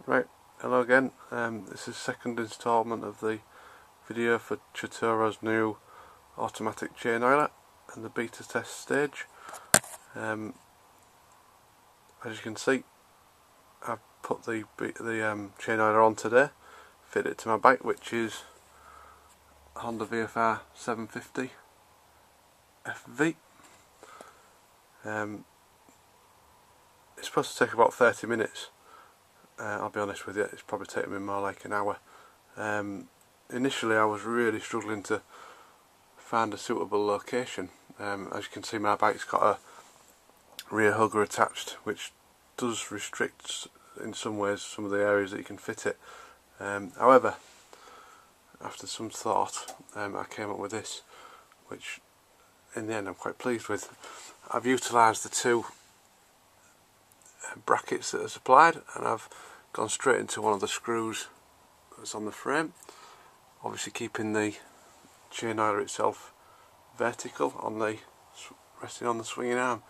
Right, hello again. This is the second instalment of the video for Tutoro's new automatic chain oiler and the beta test stage. As you can see, I've put the chain oiler on today, fit it to my bike, which is a Honda VFR750 FV. It's supposed to take about 30 minutes. I'll be honest with you, it's probably taken me more like an hour. Initially I was really struggling to find a suitable location. As you can see, my bike's got a rear hugger attached, which does restrict in some ways some of the areas that you can fit it. However, after some thought, I came up with this, which in the end I'm quite pleased with. I've utilised the two brackets that are supplied, and I've gone straight into one of the screws that's on the frame, obviously keeping the chain oiler itself vertical on the resting on the swinging arm.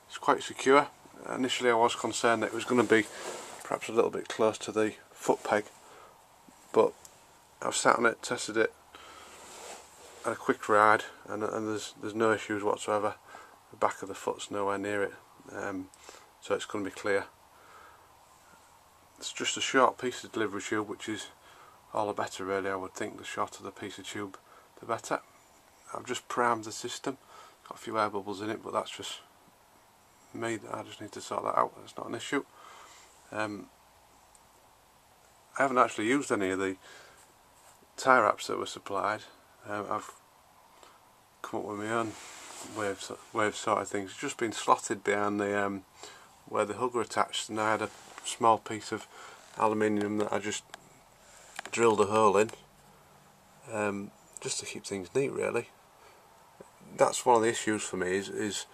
It's quite secure. Initially I was concerned that it was going to be perhaps a little bit close to the foot peg, but I've sat on it, tested it, had a quick ride, and there's no issues whatsoever. The back of the foot's nowhere near it, so it's going to be clear. It's just a short piece of delivery tube, which is all the better really. I would think the shorter the piece of tube the better. I've just primed the system, got a few air bubbles in it, but that's just me. I just need to sort that out. It's not an issue. I haven't actually used any of the tie wraps that were supplied. I've come up with my own way of sort of things. It's just been slotted behind the where the hugger attached, and I had a small piece of aluminium that I just drilled a hole in, just to keep things neat really. That's one of the issues for me, is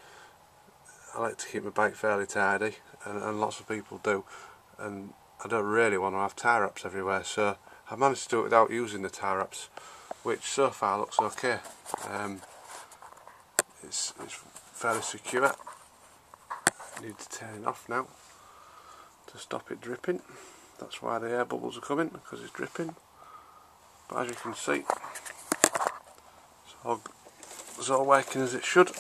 I like to keep my bike fairly tidy, and lots of people do, and I don't really want to have tie wraps everywhere, so I've managed to do it without using the tie wraps, which so far looks okay. It's fairly secure. I need to turn it off now to stop it dripping. That's why the air bubbles are coming, because it's dripping. But as you can see, it's all working as it should.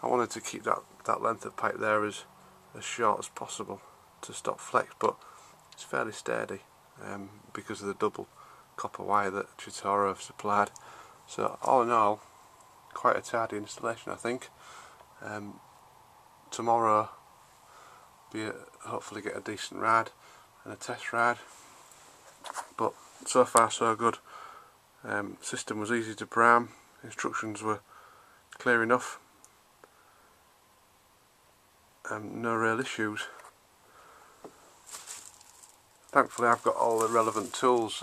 I wanted to keep that length of pipe there as short as possible to stop flex, but it's fairly sturdy because of the double copper wire that Tutoro have supplied. So all in all, quite a tidy installation I think. Tomorrow hopefully get a decent ride and a test ride, but so far so good. System was easy to prime, instructions were clear enough, no real issues. Thankfully I've got all the relevant tools,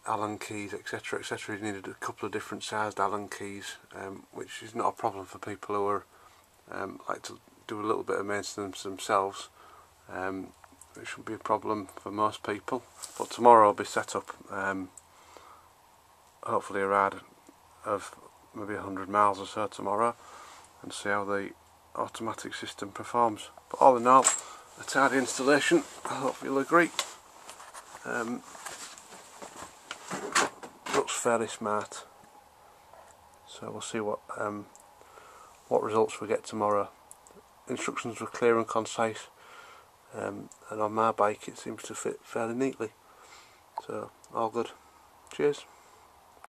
Allen keys, etc, etc. You needed a couple of different sized Allen keys, which is not a problem for people who are like to do a little bit of maintenance themselves. It shouldn't be a problem for most people. But tomorrow I'll be set up, hopefully a ride of maybe 100 miles or so tomorrow, and see how the automatic system performs. But all in all, a tidy installation, I hope you'll agree. Looks fairly smart, so we'll see what results we get tomorrow. Instructions were clear and concise, and on my bike it seems to fit fairly neatly, so all good. Cheers.